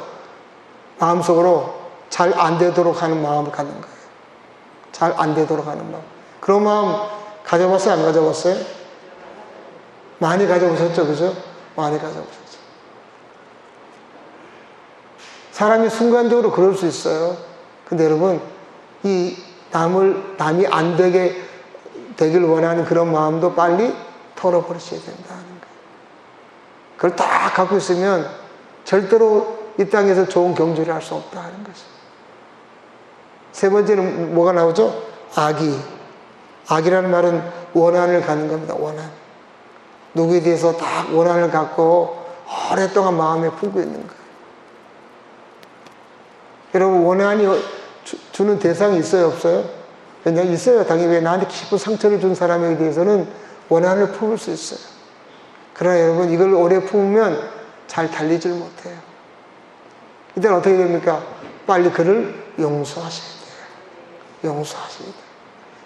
마음속으로 잘 안 되도록 하는 마음을 갖는 거예요. 잘 안 되도록 하는 마음. 그런 마음 가져봤어요? 안 가져봤어요? 많이 가져보셨죠? 그죠? 많이 가져보셨죠. 사람이 순간적으로 그럴 수 있어요. 근데 여러분, 이 남이 안 되길 원하는 그런 마음도 빨리 털어버리셔야 된다는 거예요. 그걸 딱 갖고 있으면 절대로 이 땅에서 좋은 경주를 할 수 없다 하는 것이죠. 세 번째는 뭐가 나오죠? 악의. 악이라는 말은 원한을 갖는 겁니다. 원한. 누구에 대해서 딱 원한을 갖고 오랫동안 마음에 품고 있는 거예요. 여러분, 원한이 주는 대상이 있어요, 없어요? 그냥 있어요. 당연히. 왜 나한테 깊은 상처를 준 사람에 대해서는 원한을 품을 수 있어요. 그러나 여러분, 이걸 오래 품으면 잘 달리질 못해요. 이때는 어떻게 됩니까? 빨리 그를 용서하셔야 돼요. 용서하셔야 돼요.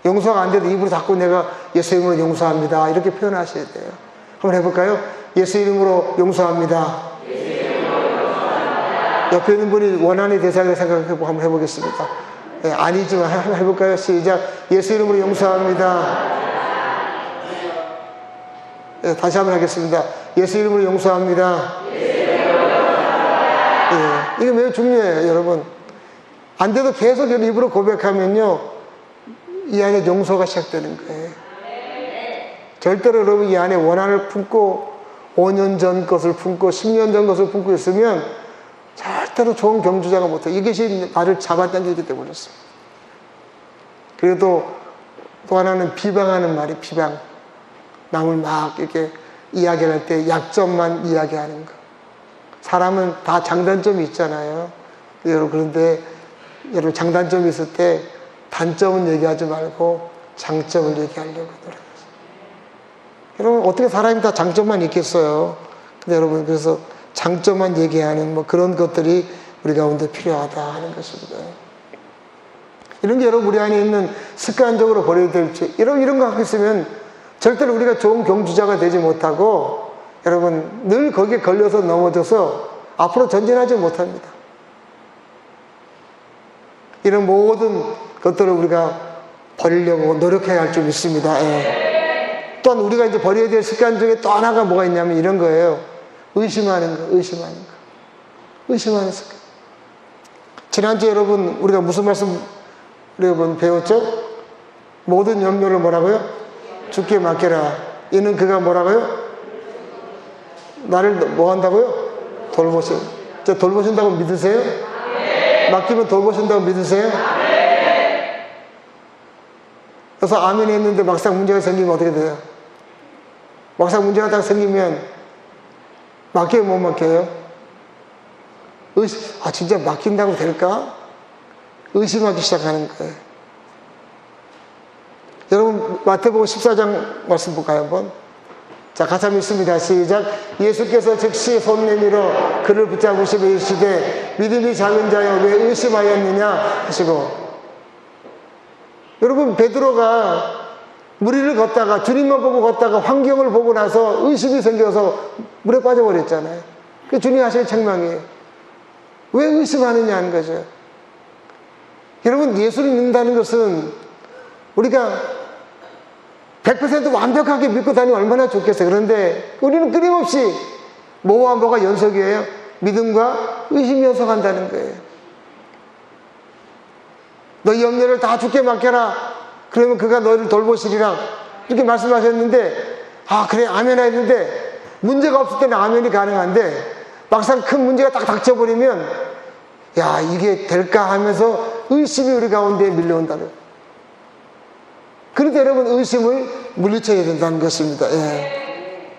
용서가 안 돼도 입으로 자꾸 내가 예수 이름으로 용서합니다, 이렇게 표현하셔야 돼요. 한번 해볼까요? 예수 이름으로 용서합니다. 옆에 있는 분이 원한의 대상을 생각해보고 한번 해보겠습니다. 네, 아니지만 해볼까요? 시작. 예수 이름으로 용서합니다. 네, 다시 한번 하겠습니다. 예수 이름으로 용서합니다. 네, 이게 매우 중요해요, 여러분. 안 돼도 계속 입으로 고백하면요, 이 안에 용서가 시작되는 거예요. 절대로 여러분 이 안에 원한을 품고 5년 전 것을 품고 10년 전 것을 품고 있으면 절대로 좋은 경주자가 못해요. 이것이 나를 잡아당기기 때문이었어요. 그리고 또 하나는 비방하는 말이 비방. 남을 막 이렇게 이야기할 때 약점만 이야기하는 거. 사람은 다 장단점이 있잖아요. 여러분, 그런데 여러분, 장단점이 있을 때 단점은 얘기하지 말고 장점을 얘기하려고 노력하세요. 여러분, 어떻게 사람이 다 장점만 있겠어요? 근데 여러분, 그래서 장점만 얘기하는 뭐 그런 것들이 우리 가운데 필요하다 하는 것입니다. 이런 게 여러분, 우리 안에 있는 습관적으로 버려야 될 죄, 이런 거 갖고 있으면 절대로 우리가 좋은 경주자가 되지 못하고, 여러분, 늘 거기에 걸려서 넘어져서 앞으로 전진하지 못합니다. 이런 모든 것들을 우리가 버리려고 노력해야 할 줄 믿습니다. 예. 또한 우리가 이제 버려야 될 습관 중에 또 하나가 뭐가 있냐면 이런 거예요. 의심하는 거. 의심하는 습관. 지난주에 여러분, 우리가 무슨 말씀 여러분 배웠죠? 모든 염려를 뭐라고요? 주께 맡겨라. 이는 그가 뭐라고요? 나를 뭐 한다고요? 저 돌보신다고 믿으세요? 맡기면 돌보신다고 믿으세요? 그래서 아멘 했는데 막상 문제가 생기면 어떻게 돼요? 막상 문제가 딱 생기면 맡겨요, 못 맡겨요? 진짜 맡긴다고 될까? 의심하기 시작하는 거예요. 여러분 마태복음 14장 말씀 볼까요 한번? 자, 같이 한번 읽습니다. 시작. 예수께서 즉시 손 내밀어 그를 붙잡으시고 이르시되 믿음이 작은 자여 왜 의심하였느냐 하시고. 여러분 베드로가 무리를 걷다가 주님만 보고 걷다가 환경을 보고 나서 의심이 생겨서 물에 빠져버렸잖아요. 그 주님이 하신 책망이에요. 왜 의심하느냐 하는 거죠. 여러분 예수를 믿는다는 것은 우리가 100% 완벽하게 믿고 다니면 얼마나 좋겠어요. 그런데 우리는 끊임없이 뭐와 뭐가 연속이에요? 믿음과 의심이 연속한다는 거예요. 너희 염려를 다 주께 맡겨라. 그러면 그가 너희를 돌보시리라. 이렇게 말씀하셨는데 그래 아멘 했는데 문제가 없을 때는 아멘이 가능한데 막상 큰 문제가 딱 닥쳐버리면 야 이게 될까 하면서 의심이 우리 가운데 밀려온다는 거예요. 그런데 여러분 의심을 물리쳐야 된다는 것입니다. 예.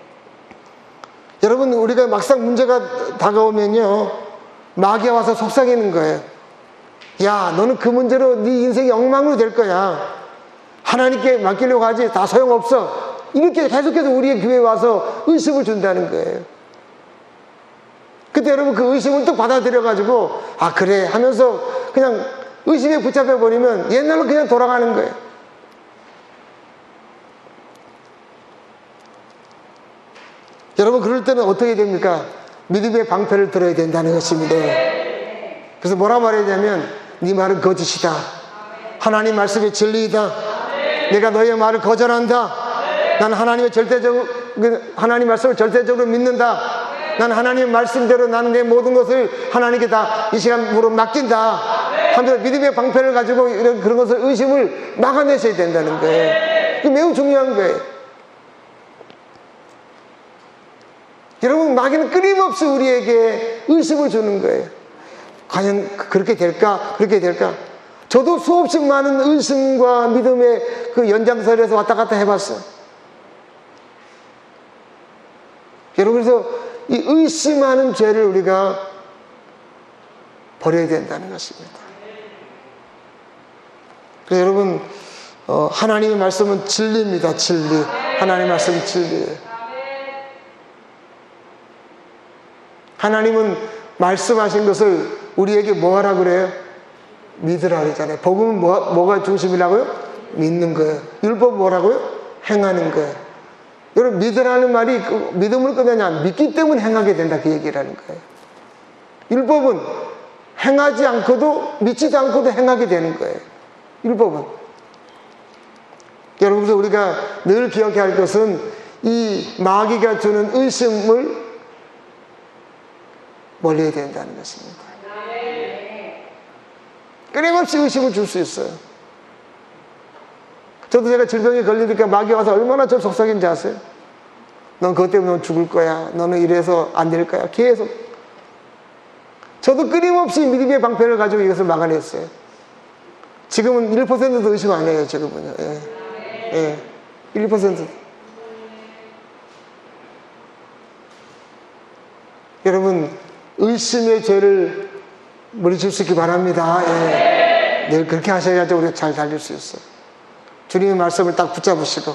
여러분 우리가 막상 문제가 다가오면요 마귀가 와서 속삭이는 거예요. 야 너는 그 문제로 네 인생이 엉망으로 될 거야. 하나님께 맡기려고 하지 다 소용없어. 이렇게 계속해서 우리의 교회에 와서 의심을 준다는 거예요. 그때 여러분 그 의심을 또 받아들여 가지고 그래 하면서 그냥 의심에 붙잡혀 버리면 옛날로 그냥 돌아가는 거예요. 여러분 그럴 때는 어떻게 됩니까? 믿음의 방패를 들어야 된다는 것입니다. 그래서 뭐라 말해야 되냐면 네 말은 거짓이다. 하나님 말씀이 진리이다. 내가 너의 말을 거절한다. 난 하나님 말씀을 절대적으로 믿는다. 난 하나님의 말씀대로 나는 내 모든 것을 하나님께 다 이 시간으로 맡긴다 하면서 믿음의 방패를 가지고 그런 것을 의심을 막아내셔야 된다는 거예요. 이게 매우 중요한 거예요. 여러분 마귀는 끊임없이 우리에게 의심을 주는 거예요. 과연 그렇게 될까? 그렇게 될까? 저도 수없이 많은 의심과 믿음의 그 연장선에서 왔다 갔다 해봤어요. 여러분 그래서 이 의심하는 죄를 우리가 버려야 된다는 것입니다. 그래서 여러분 하나님의 말씀은 진리입니다. 진리. 하나님의 말씀은 진리예요. 하나님은 말씀하신 것을 우리에게 뭐 하라 그래요? 믿으라 그러잖아요. 복음은 뭐가 중심이라고요? 믿는 거예요. 율법은 뭐라고요? 행하는 거예요. 여러분 믿으라는 말이 믿음을 끝내냐? 믿기 때문에 행하게 된다 그 얘기라는 거예요. 율법은 행하지 않고도 믿지도 않고도 행하게 되는 거예요. 율법은. 여러분 그래서 우리가 늘 기억해야 할 것은 이 마귀가 주는 의심을 멀리해야 된다는 것입니다. 끊임없이 의심을 줄 수 있어요. 저도 제가 질병에 걸리니까 마귀 와서 얼마나 저를 속삭인지 아세요? 넌 그것 때문에 넌 죽을 거야. 너는 이래서 안 될 거야. 계속. 저도 끊임없이 믿음의 방패를 가지고 이것을 막아냈어요. 지금은 1%도 의심 안 해요. 지금은요. 예. 1%도. 여러분 의심의 죄를 물리칠 수 있기 바랍니다. 예. 늘 그렇게 하셔야지 우리가 잘 달릴 수 있어요. 주님의 말씀을 딱 붙잡으시고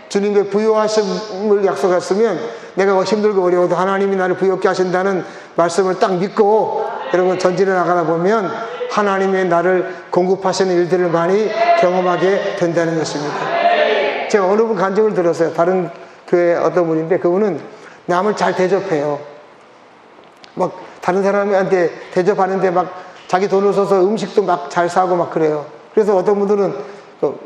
주님의 부요하심을 약속했으면 내가 힘들고 어려워도 하나님이 나를 부요케 하신다는 말씀을 딱 믿고 여러분 전진해 나가다 보면 하나님의 나를 공급하시는 일들을 많이 경험하게 된다는 것입니다. 제가 어느 분 간증을 들었어요. 다른 교회 어떤 분인데 그분은 남을 잘 대접해요. 막 다른 사람한테 대접하는데 막 자기 돈을 써서 음식도 막 잘 사고 막 그래요. 그래서 어떤 분들은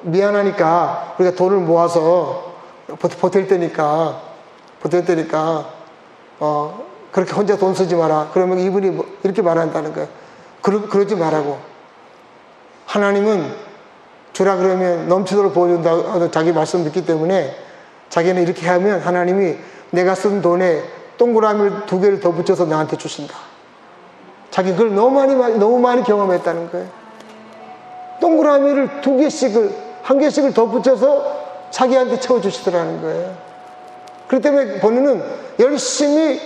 미안하니까 우리가 돈을 모아서 보탤 때니까 그렇게 혼자 돈 쓰지 마라. 그러면 이분이 이렇게 말한다는 거예요. 그러지 말라고. 하나님은 주라 그러면 넘치도록 보여준다고 자기 말씀 믿기 때문에 자기는 이렇게 하면 하나님이 내가 쓴 돈에 동그라미를 2개를 더 붙여서 나한테 주신다. 자기 그걸 너무 많이 경험했다는 거예요. 동그라미를 2개씩을, 1개씩을 더 붙여서 자기한테 채워주시더라는 거예요. 그렇기 때문에 본인은 열심히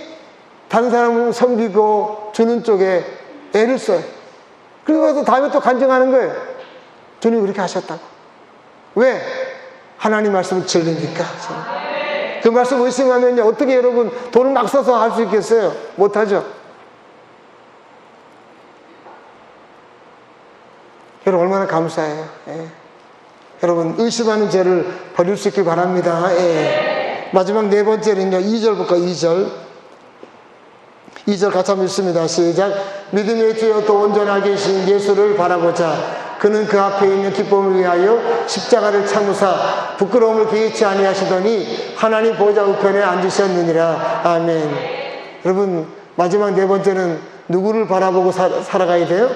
다른 사람을 섬기고 주는 쪽에 애를 써요. 그리고 나서 다음에 또 간증하는 거예요. 주님 그렇게 하셨다고. 왜? 하나님 말씀은 진리니까. 그 말씀 의심하면 어떻게 여러분 돈을 막 써서 할 수 있겠어요? 못하죠. 여러분 얼마나 감사해요. 예. 여러분 의심하는 죄를 버릴 수 있길 바랍니다. 예. 마지막 4번째는요 2절 볼까요? 2절 같이 한번 읽습니다. 시작. 믿음의 주여 또 온전하게 계신 예수를 바라보자. 그는 그 앞에 있는 기쁨을 위하여 십자가를 참으사 부끄러움을 개의치 아니하시더니 하나님 보좌 우편에 앉으셨느니라. 아멘. 여러분 마지막 4번째는 누구를 바라보고 살아가야 돼요?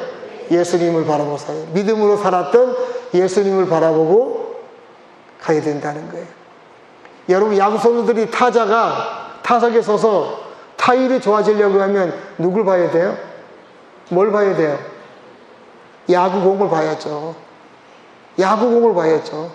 예수님을 바라보고 살아요. 믿음으로 살았던 예수님을 바라보고 가야 된다는 거예요. 여러분 야구 선수들이 타석에 서서 타율이 좋아지려고 하면 누굴 봐야 돼요? 뭘 봐야 돼요? 야구공을 봐야죠. 야구공을 봐야죠.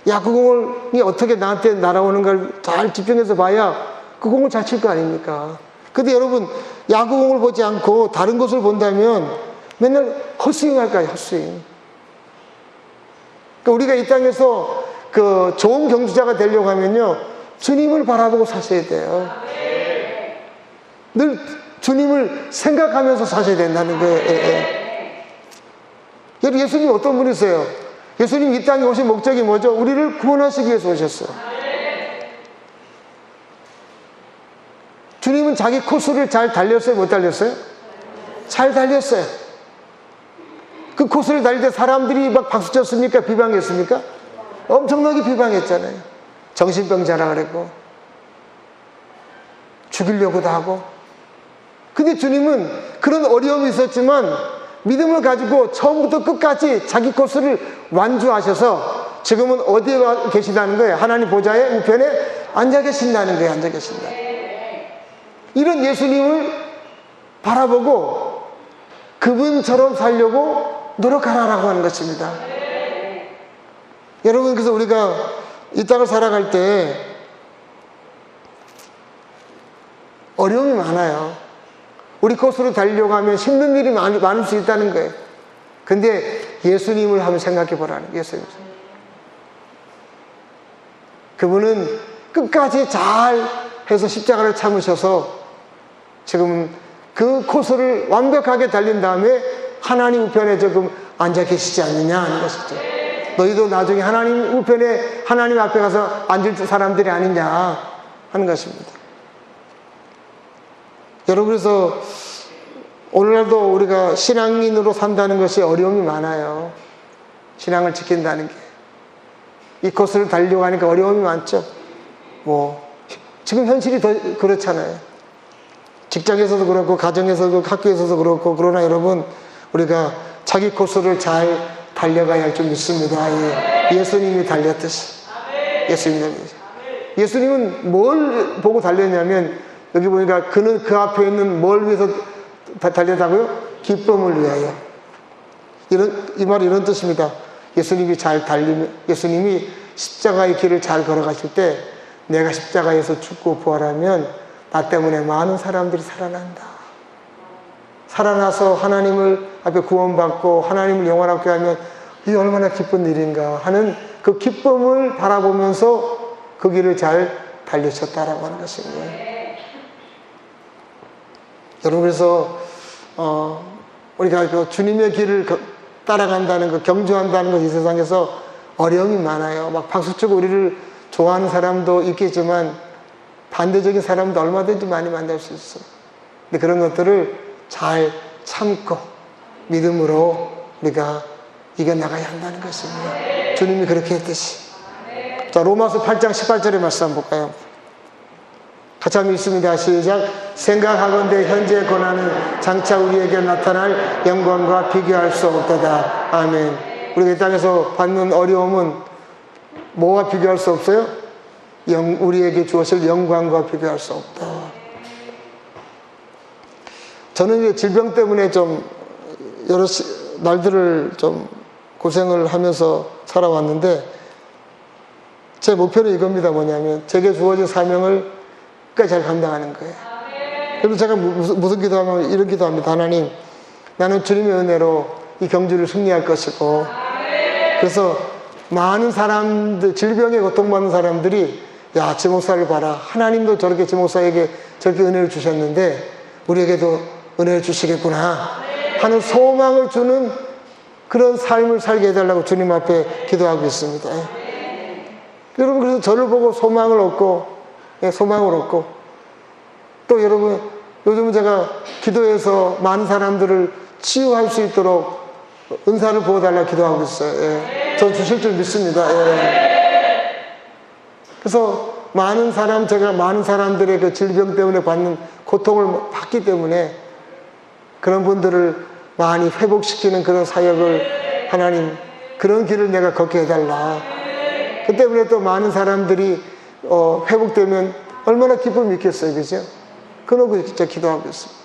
야구공이 어떻게 나한테 날아오는가를 잘 집중해서 봐야 그 공을 잘 칠 거 아닙니까? 근데 여러분 야구공을 보지 않고 다른 것을 본다면 맨날 헛스윙 할까요? 헛스윙. 그러니까 우리가 이 땅에서 그 좋은 경주자가 되려고 하면요 주님을 바라보고 사셔야 돼요. 늘 주님을 생각하면서 사셔야 된다는 거예요. 여러분 예수님이 어떤 분이세요? 예수님 이 땅에 오신 목적이 뭐죠? 우리를 구원하시기 위해서 오셨어요. 주님은 자기 코스를 잘 달렸어요? 못 달렸어요? 잘 달렸어요. 그 코스를 달릴 때 사람들이 막 박수 쳤습니까? 비방했습니까? 엄청나게 비방했잖아요. 정신병자라 그랬고 죽이려고도 하고. 근데 주님은 그런 어려움이 있었지만 믿음을 가지고 처음부터 끝까지 자기 코스를 완주하셔서 지금은 어디에 계시다는 거예요? 하나님 보좌의 우편에 앉아 계신다는 거예요. 앉아 계신다. 이런 예수님을 바라보고 그분처럼 살려고 노력하라고 하는 것입니다. 여러분 그래서 우리가 이 땅을 살아갈 때 어려움이 많아요. 우리 코스로 달리려고 하면 힘든 일이 많을 수 있다는 거예요. 근데 예수님을 한번 생각해 보라는 거예요. 예수님. 그분은 끝까지 잘 해서 십자가를 참으셔서 지금 그 코스를 완벽하게 달린 다음에 하나님 우편에 조금 앉아 계시지 않느냐 하는 것이죠. 너희도 나중에 하나님 우편에 하나님 앞에 가서 앉을 사람들이 아니냐 하는 것입니다. 여러분 그래서 오늘날도 우리가 신앙인으로 산다는 것이 어려움이 많아요. 신앙을 지킨다는 게. 이 코스를 달리려고 하니까 어려움이 많죠. 지금 현실이 더 그렇잖아요. 직장에서도 그렇고 가정에서도 학교에서도 그렇고. 그러나 여러분 우리가 자기 코스를 잘 달려가야 할 줄 믿습니다. 예수님이 달렸듯이. 예수님은 뭘 보고 달렸냐면 여기 보니까 그는 그 앞에 있는 뭘 위해서 달렸다고요? 기쁨을 위하여. 이 말이 이런 뜻입니다. 예수님이 잘 달리면, 예수님이 십자가의 길을 잘 걸어가실 때 내가 십자가에서 죽고 부활하면 나 때문에 많은 사람들이 살아난다. 살아나서 하나님을 앞에 구원받고 하나님을 영원하게 하면 이게 얼마나 기쁜 일인가 하는 그 기쁨을 바라보면서 그 길을 잘 달리셨다라고 하는 것입니다. 여러분 그래서 우리가 그 주님의 길을 따라간다는 것, 경주한다는 것, 이 세상에서 어려움이 많아요. 막 박수치고 우리를 좋아하는 사람도 있겠지만 반대적인 사람도 얼마든지 많이 만날 수 있어요. 근데 그런 것들을 잘 참고 믿음으로 우리가 이겨나가야 한다는 것입니다. 주님이 그렇게 했듯이. 자, 로마서 8장 18절의 말씀 한번 볼까요? 같이 한번 읽습니다. 시작. 생각하건대 현재의 고난은 장차 우리에게 나타날 영광과 비교할 수 없도다. 아멘. 우리가 이 땅에서 받는 어려움은 뭐와 비교할 수 없어요? 우리에게 주어질 영광과 비교할 수 없다. 저는 이제 질병 때문에 좀 여러 날들을 좀 고생을 하면서 살아왔는데, 제 목표는 이겁니다. 뭐냐면 제게 주어진 사명을 끝까지 잘 감당하는 거예요. 그래서 제가 무슨 기도하면 이런 기도합니다. 하나님, 나는 주님의 은혜로 이 경주를 승리할 것이고, 그래서 많은 사람들, 질병에 고통받는 사람들이 야, 지 목사를 봐라, 하나님도 저렇게 지 목사에게 저렇게 은혜를 주셨는데 우리에게도 은혜를 주시겠구나 하는 소망을 주는 그런 삶을 살게 해달라고 주님 앞에 기도하고 있습니다. 여러분, 그래서 저를 보고 소망을 얻고, 소망을 얻고, 또 여러분, 요즘은 제가 기도해서 많은 사람들을 치유할 수 있도록 은사를 부어달라고 기도하고 있어요. 저 주실 줄 믿습니다. 그래서 제가 많은 사람들의 그 질병 때문에 받는 고통을 받기 때문에 그런 분들을 많이 회복시키는 그런 사역을, 하나님, 그런 길을 내가 걷게 해달라. 그 때문에 또 많은 사람들이 회복되면 얼마나 기쁨이 있겠어요, 그죠? 그러고 진짜 기도하고 있습니다.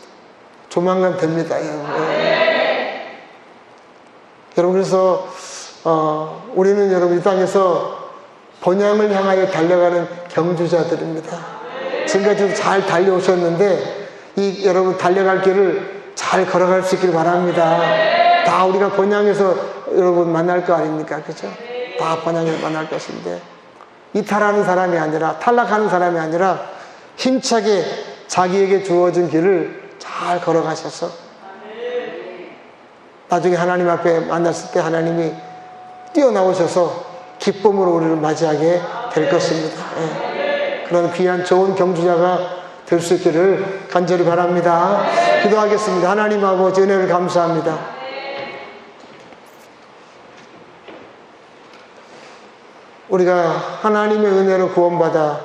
조만간 됩니다. 여러분, 그래서 우리는 여러분 이 땅에서 본향을 향하여 달려가는 경주자들입니다. 지금까지도 잘 달려오셨는데 이 여러분 달려갈 길을 잘 걸어갈 수 있길 바랍니다. 다 우리가 본향에서 여러분 만날 거 아닙니까? 그죠? 다 본향에서 만날 것인데, 이탈하는 사람이 아니라, 탈락하는 사람이 아니라 힘차게 자기에게 주어진 길을 잘 걸어가셔서 나중에 하나님 앞에 만났을 때 하나님이 뛰어나오셔서 기쁨으로 우리를 맞이하게 될 것입니다. 그런 귀한 좋은 경주자가 될 수 있기를 간절히 바랍니다. 기도하겠습니다. 하나님 아버지, 은혜를 감사합니다. 우리가 하나님의 은혜로 구원받아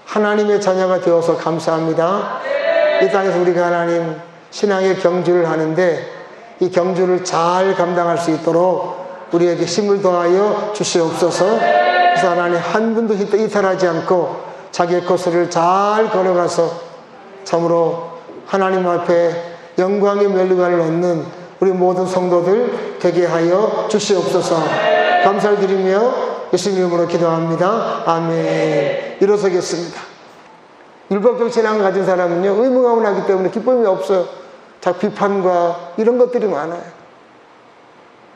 하나님의 자녀가 되어서 감사합니다. 이 땅에서 우리가 하나님 신앙의 경주를 하는데 이 경주를 잘 감당할 수 있도록 우리에게 힘을 더하여 주시옵소서. 그래서 하나님 한 분도 이탈하지 않고 자기의 것을 잘 걸어가서 참으로 하나님 앞에 영광의 멸류관을 얻는 우리 모든 성도들 되게 하여 주시옵소서. 감사를 드리며 예수님 이름으로 기도합니다. 아멘. 일어서겠습니다. 율법적 신앙을 가진 사람은요, 의무가문하기 때문에 기쁨이 없어요. 자, 비판과 이런 것들이 많아요.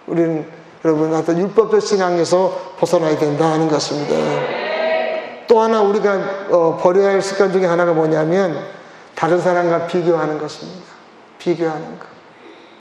우리는 여러분 어떤 율법적 신앙에서 벗어나야 된다 하는 것입니다. 또 하나 우리가 버려야 할 습관 중에 하나가 뭐냐면 다른 사람과 비교하는 것입니다. 비교하는 것.